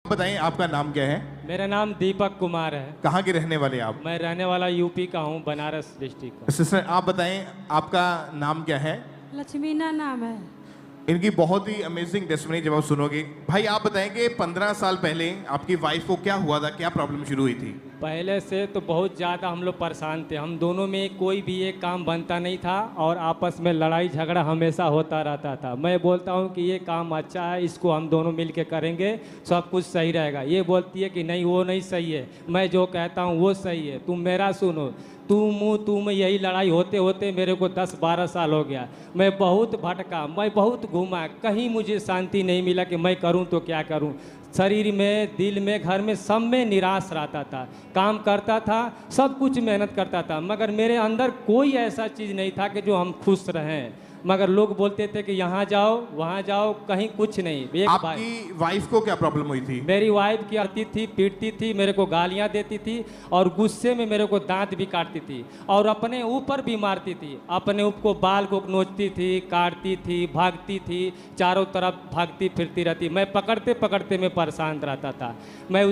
बताएं आपका नाम क्या है? मेरा नाम दीपक कुमार है। कहाँ के रहने वाले आप? मैं रहने वाला यूपी का हूँ, बनारस डिस्ट्रिक्ट का। सिस्टर आप बताएं आपका नाम क्या है? लक्ष्मीना नाम है। इनकी बहुत ही अमेजिंग टेस्टमनी जब आप सुनोगे। भाई आप बताएं कि 15 साल पहले आपकी वाइफ को क्या हुआ था, क्या प्रॉब्लम शुरू हुई थी? पहले से तो बहुत ज़्यादा हम लोग परेशान थे। हम दोनों में कोई भी एक काम बनता नहीं था और आपस में लड़ाई झगड़ा हमेशा होता रहता था। मैं बोलता हूँ कि ये काम अच्छा है, इसको हम दोनों मिल के करेंगे, सब कुछ सही रहेगा। ये बोलती है कि नहीं वो नहीं सही है, मैं जो कहता हूँ वो सही है, तुम मेरा सुनो। तू में यही लड़ाई होते होते मेरे को 10-12 साल हो गया। मैं बहुत भटका, मैं बहुत घूमा, कहीं मुझे शांति नहीं मिला कि मैं करूं तो क्या करूं। शरीर में, दिल में, घर में, सब में निराश रहता था। काम करता था, सब कुछ मेहनत करता था, मगर मेरे अंदर कोई ऐसा चीज़ नहीं था कि जो हम खुश रहें। मगर लोग बोलते थे कि यहाँ जाओ वहाँ जाओ, कहीं कुछ नहीं। एक आपकी वाइफ को क्या प्रॉब्लम हुई थी? मेरी वाइफ की आती थी, पीटती थी, मेरे को गालियाँ देती थी और गुस्से में मेरे को दांत भी काटती थी और अपने ऊपर भी मारती थी। अपने ऊपर को बाल को नोचती थी, काटती थी, भागती थी, चारों तरफ भागती फिरती रहती। मैं पकड़ते पकड़ते मैं परेशान रहता था। मैं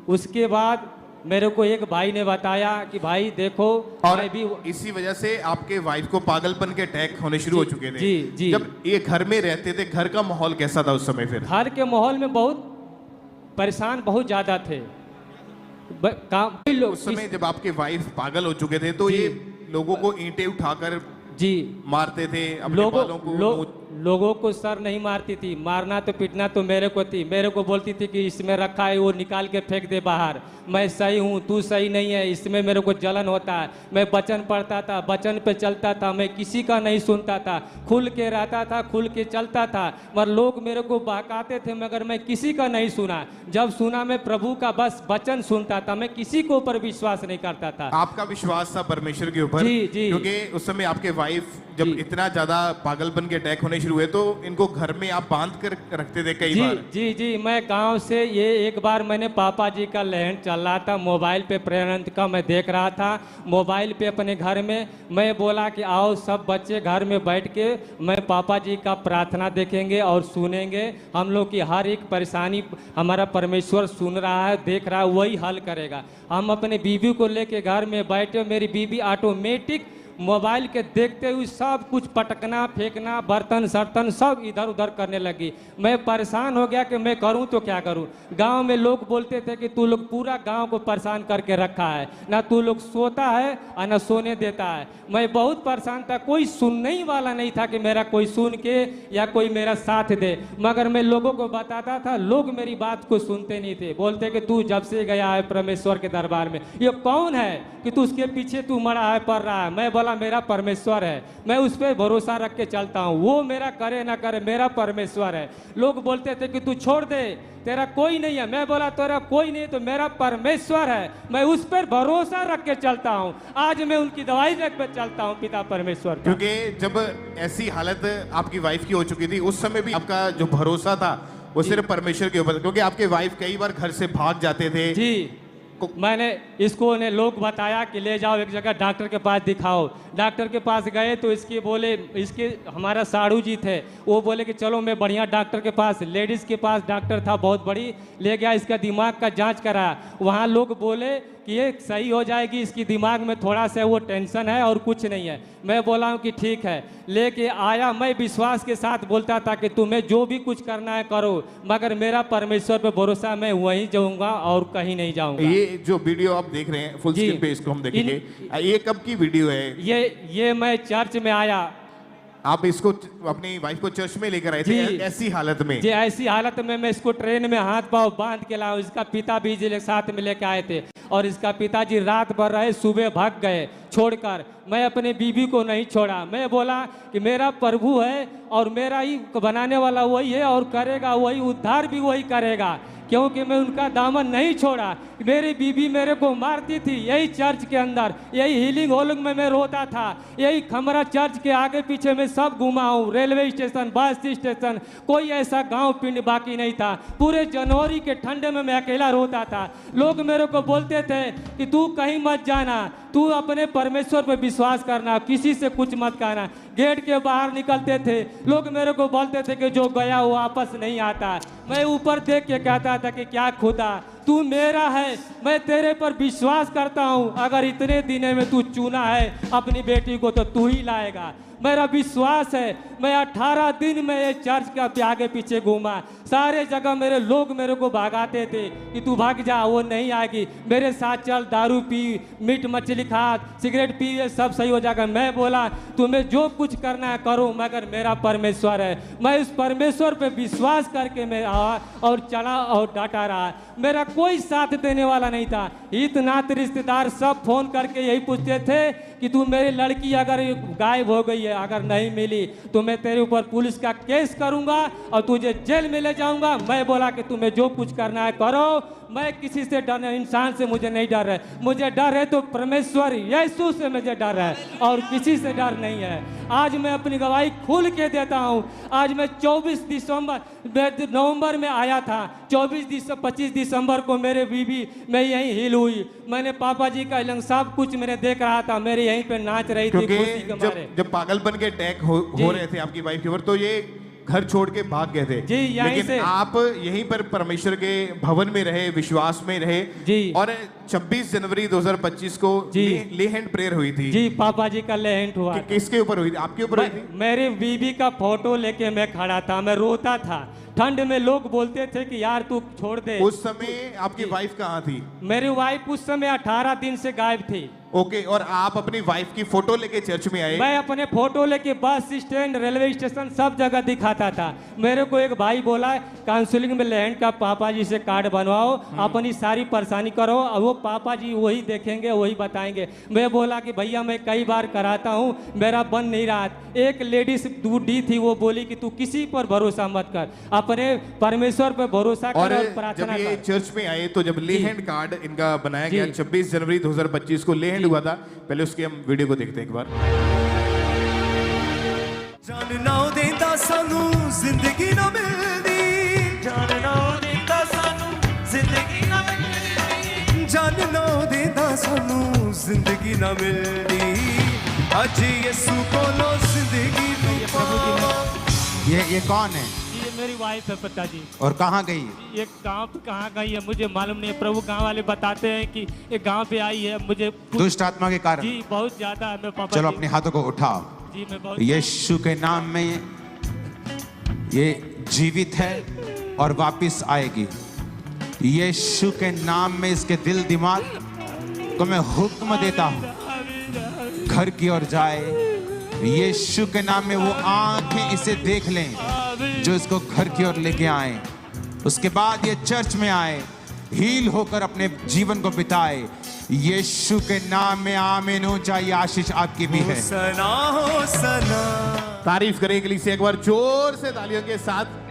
उसके बाद मेरे को एक भाई ने बताया कि भाई देखो, और मैं भी इसी वजह से आपके वाइफ को पागलपन के अटैक होने शुरू हो चुके थे। जी जी। जब ये घर में रहते थे, घर का माहौल कैसा था उस समय? फिर घर के माहौल में बहुत परेशान बहुत ज़्यादा थे। काम उस समय जब आपके वाइफ पागल हो चुके थे तो ये लोगों को ईंटें उठाकर जी मारते थे, अपने बालों को लोगों को सर नहीं मारती थी, मारना तो पीटना तो मेरे को थी। मेरे को बोलती थी कि इसमें रखा है वो निकाल के फेंक दे बाहर, मैं सही हूँ तू सही नहीं है, इसमें मेरे को जलन होता है। मैं वचन पढ़ता था, वचन पे चलता था, मैं किसी का नहीं सुनता था, खुल के रहता था, खुल के चलता था। मगर लोग मेरे को बहकाते थे मगर मैं किसी का नहीं सुना। जब सुना मैं प्रभु का बस वचन सुनता था, मैं किसी के ऊपर विश्वास नहीं करता था। आपका विश्वास था परमेश्वर के ऊपर? जी जी। क्योंकि उस समय आपके वाइफ जब इतना ज्यादा पागलपन के अटैक होने शुरू हुए तो इनको घर में आप बांध कर रखते थे कई बार? जी जी। मैं गांव से ये एक बार मैंने पापा जी का लहन चल रहा था मोबाइल पे, प्रेरणा का मैं देख रहा था मोबाइल पे अपने घर में। मैं बोला कि आओ सब बच्चे घर में बैठ के मैं पापा जी का प्रार्थना देखेंगे और सुनेंगे। हम लोग की हर एक परेशानी हमारा परमेश्वर सुन रहा है, देख रहा है, वही हल करेगा। हम अपने बीवी को लेके घर में बैठे, मेरी बीवी ऑटोमेटिक मोबाइल के देखते हुए सब कुछ पटकना फेंकना, बर्तन सर्तन सब इधर उधर करने लगी। मैं परेशान हो गया कि मैं करूं तो क्या करूं। गांव में लोग बोलते थे कि तू लोग पूरा गांव को परेशान करके रखा है, ना तू लोग सोता है और ना सोने देता है। मैं बहुत परेशान था, कोई सुनने ही वाला नहीं था कि मेरा कोई सुन के या कोई मेरा साथ दे। मगर मैं लोगों को बताता था, लोग मेरी बात को सुनते नहीं थे। बोलते कि तू जब से गया है परमेश्वर के दरबार में, ये कौन है कि तू उसके पीछे तू मरा है पड़ रहा है। मैं बोला मेरा परमेश्वर है, मैं उस पर भरोसा रख के चलता हूँ, वो मेरा करे ना करे मेरा परमेश्वर है। लोग बोलते थे कि तू छोड़ दे, तेरा कोई नहीं है। मैं बोला तेरा कोई नहीं तो मेरा परमेश्वर है, मैं उस पर भरोसा रख के चलता हूँ। आज मैं उनकी दवाई रख कर चलता हूँ, पिता परमेश्वर। क्योंकि जब ऐसी हालत आपकी वाइफ की हो चुकी थी उस समय भी आपका जो भरोसा था वो सिर्फ परमेश्वर के ऊपर, क्योंकि आपके वाइफ कई बार घर से भाग जाते थे। जी। मैंने इसको ने लोग बताया कि ले जाओ एक जगह डॉक्टर के पास दिखाओ। डॉक्टर के पास गए तो इसके बोले, इसके हमारा साड़ू जी थे, वो बोले कि चलो मैं बढ़िया डॉक्टर के पास, लेडीज़ के पास डॉक्टर था बहुत बड़ी, ले गया, इसका दिमाग का जांच कराया। वहाँ लोग बोले कि ये सही हो जाएगी, इसकी दिमाग में थोड़ा सा वो टेंशन है और कुछ नहीं है। मैं बोला हूँ कि ठीक है, लेके आया। मैं विश्वास के साथ बोलता था कि तुम्हें जो भी कुछ करना है करो, मगर मेरा परमेश्वर पे भरोसा, मैं वहीं जाऊँगा और कहीं नहीं जाऊँगा। ये जो वीडियो आप देख रहे हैं फुल स्क्रीन पे, इसको हम देखेंगे। ये कब की वीडियो है? ये मैं चर्च में आया। आप इसको अपनी वाइफ को चर्च में लेकर आए थे ऐसी हालत में? जी ऐसी हालत में मैं इसको ट्रेन में हाथ पांव बांध के लाऊं। इसका पिता भी जी साथ में लेके आए थे और इसका पिताजी रात भर रहे, सुबह भाग गए छोड़कर। मैं अपने बीवी को नहीं छोड़ा। मैं बोला कि मेरा प्रभु है और मेरा ही बनाने वाला वही है और करेगा वही, उद्धार भी वही करेगा, क्योंकि मैं उनका दामन नहीं छोड़ा। मेरी बीवी मेरे को मारती थी यही चर्च के अंदर, यही हीलिंग हॉल में मैं रोता था, यही खमरा चर्च के आगे पीछे मैं सब घुमा हूँ, रेलवे स्टेशन, बस स्टेशन, कोई ऐसा गांव पिंड बाकी नहीं था। पूरे जनवरी के ठंडे में मैं अकेला रोता था। लोग मेरे को बोलते थे कि तू कहीं मत जाना, तू अपने परमेश्वर पे विश्वास करना, किसी से कुछ मत कहना। गेट के बाहर निकलते थे, लोग मेरे को बोलते थे कि जो गया वो वापस नहीं आता। मैं ऊपर देख के कहता था कि क्या खुदा, तू मेरा है, मैं तेरे पर विश्वास करता हूँ। अगर इतने दिन में तू चुना है अपनी बेटी को तो तू ही लाएगा। मेरा विश्वास है। मैं 18 दिन में ये चर्च के आगे पीछे घूमा, सारे जगह मेरे लोग मेरे को भागाते थे कि तू भाग जा, वो नहीं आएगी, मेरे साथ चल, दारू पी, मीट मछली खा, सिगरेट पी, ये सब सही हो जाएगा। मैं बोला तुम्हें जो कुछ करना है करो, मगर मेरा परमेश्वर है। मैं उस परमेश्वर पे विश्वास करके मैं आया और चला और डांटा रहा। मेरा कोई साथ देने वाला नहीं था। हित नात रिश्तेदार सब फोन करके यही पूछते थे कि तू मेरी लड़की अगर गायब हो गई है, अगर नहीं मिली तो मैं तेरे ऊपर पुलिस का केस करूंगा और तुझे जेल में ले जाऊंगा। मैं बोला कि तुम्हें जो कुछ करना है करो, मैं किसी से डर नहीं, इंसान से मुझे नहीं डर है। मुझे डर है तो परमेश्वर यीशु से मुझे डर है और किसी से डर नहीं है। आज मैं अपनी गवाही खुल के देता हूँ। आज मैं 24 नवंबर में आया था, 25 दिसंबर को मेरे बीवी मैं यहीं हिल हुई। मैंने पापा जी का इलंग सब कुछ मैंने देख रहा था, मेरे यहीं पे नाच रही थी क्योंकि खुशी के मारे। जब पागलपन के अटैक हो रहे थे आपकी वाइफ के ऊपर, तो ये घर छोड़ के भाग गए थे। जी, यहीं लेकिन से। आप यहीं पर परमेश्वर के भवन में रहे, विश्वास में रहे जी। और 26 जनवरी 2025 को जी। ले हैंड प्रेयर हुई थी। जी, पापा जी का लेंट हुआ। किसके ऊपर हुई थी? आपके ऊपर हुई थी? मेरे बीवी का फोटो लेके मैं खड़ा था, मैं रोता था। ठंड में लोग बोलते थे कि यार तू छोड़ दे। उस समय आपकी वाइफ कहाँ थी? मेरी वाइफ उस समय 18 दिन से गायब थी। ओके, और आप अपनी वाइफ की फोटो लेके चर्च में आए? मैं अपने फोटो लेके बस स्टैंड, रेलवे स्टेशन सब जगह दिखाता था। मेरे को एक भाई बोला काउंसलिंग में लैंड का पापा जी से कार्ड बनवाओ, अपनी सारी परेशानी करो, और वो पापा जी वही देखेंगे, वही बताएंगे। मैं बोला कि भैया मैं कई बार कराता हूँ, मेरा बन नहीं रहा। एक लेडीज दूधी थी, वो बोली कि तू किसी पर भरोसा मत कर, अपने परमेश्वर पर भरोसा कर और प्रार्थना जब ये कर। चर्च में आए तो जब ले हैंड कार्ड इनका बनाया गया 26 जनवरी 2025 को ले हैंड हुआ था, पहले उसके हम वीडियो को देखते हैं एक बार। जान ना देंदा सानू जिंदगी ना मिलदी, जान ना देंदा सानू जिंदगी ना मिलदी, जान ना देंदा सानू जिंदगी ना मिलदी, अज यसु कोलो जिंदगी नू पावा। ये कौन है? ये मेरी वाइफ है पिताजी। और कहाँ गई? ये गांव पे कहाँ गई है मुझे मालूम नहीं है। प्रभु गांव वाले बताते हैं कि ये गांव पे आई है। मुझे दुष्ट आत्मा के कारण? जी बहुत ज्यादा है। मैं पापा चलो जी, अपने हाथों को उठाओ। जी मैं बहुत यीशु के नाम में ये जीवित है और वापस आएगी। यीशु के नाम में इसके दिल दिमाग को मैं हुक्म देता हूँ, घर की ओर जाए। यीशु के नाम में वो आंखें इसे देख लें जो इसको घर की ओर लेके आए। उसके बाद ये चर्च में आए, हील होकर अपने जीवन को बिताए। यीशु के नाम में आमीन हो। चाहिए आशीष आपकी भी है। सना हो सना। तारीफ करें कलीसिया एक बार जोर से तालियों के साथ।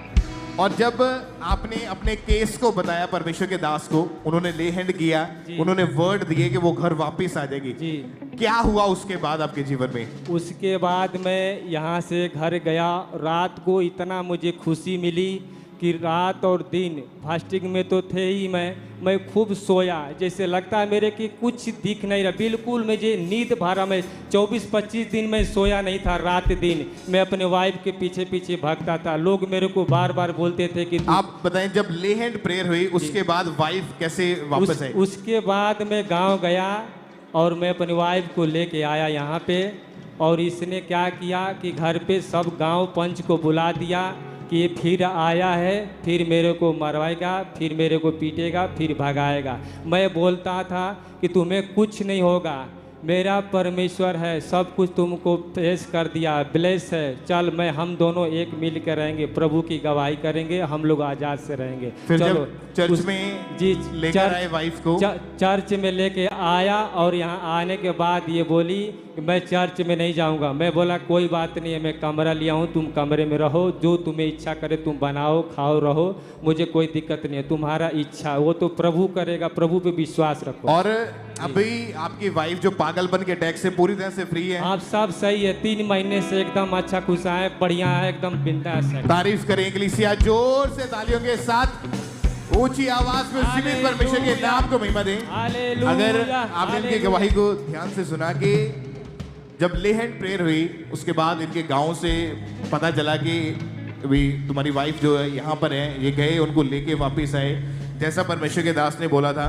और जब आपने अपने केस को बताया परमेश्वर के दास को, उन्होंने ले हैंड किया, उन्होंने वर्ड दिए कि वो घर वापस आ जाएगी। जी। क्या हुआ उसके बाद आपके जीवन में? उसके बाद मैं यहाँ से घर गया। रात को इतना मुझे खुशी मिली कि रात और दिन फास्टिंग में तो थे ही मैं खूब सोया। जैसे लगता है मेरे कि कुछ दिख नहीं रहा, बिल्कुल मुझे नींद भरा। मैं 24-25 दिन में सोया नहीं था, रात दिन मैं अपने वाइफ के पीछे पीछे भागता था। लोग मेरे को बार बार बोलते थे कि आप बताएं, जब ले हैंड प्रेयर हुई उसके बाद वाइफ कैसे वापस आई? उसके बाद मैं गांव गया और मैं अपनी वाइफ को लेके आया यहाँ पे। और इसने क्या किया कि घर पे सब गांव पंच को बुला दिया कि ये फिर आया है, फिर मेरे को मरवाएगा, फिर मेरे को पीटेगा, फिर भगाएगा। मैं बोलता था कि तुम्हें कुछ नहीं होगा, मेरा परमेश्वर है, सब कुछ तुमको पेश कर दिया, ब्लेस है। चल मैं हम दोनों एक मिल कर रहेंगे, प्रभु की गवाही करेंगे, हम लोग आज़ाद से रहेंगे। फिर चलो जब चर्च में जी लेकर आए वाइफ को? चर्च में लेके आया और यहाँ आने के बाद ये बोली कि मैं चर्च में नहीं जाऊँगा। मैं बोला कोई बात नहीं है, मैं कमरा लिया हूँ, तुम कमरे में रहो, जो तुम्हें इच्छा करे तुम बनाओ खाओ रहो, मुझे कोई दिक्कत नहीं है, तुम्हारा इच्छा वो तो प्रभु करेगा, प्रभु पे विश्वास रखो। और अभी आपकी वाइफ जो पागलपन के अटैक से पूरी तरह से फ्री है? आप सब सही है, 3 महीने से एकदम अच्छा खुशा है, बढ़िया है, एकदम बिंदास है। तारीफ करें कलीसिया जोर से तालियों के साथ। ऊंची आवाज में जीवित परमेश्वर के नाम को महिमा दें। हालेलुया, अगर आपने इनकी हालेलुया। गवाही को ध्यान से सुना कि जब ले हैंड प्रेयर हुई उसके बाद इनके गांव से पता चला कि भी तुम्हारी वाइफ जो है यहाँ पर है, ये गए उनको लेके वापस आए जैसा परमेश्वर के दास ने बोला था।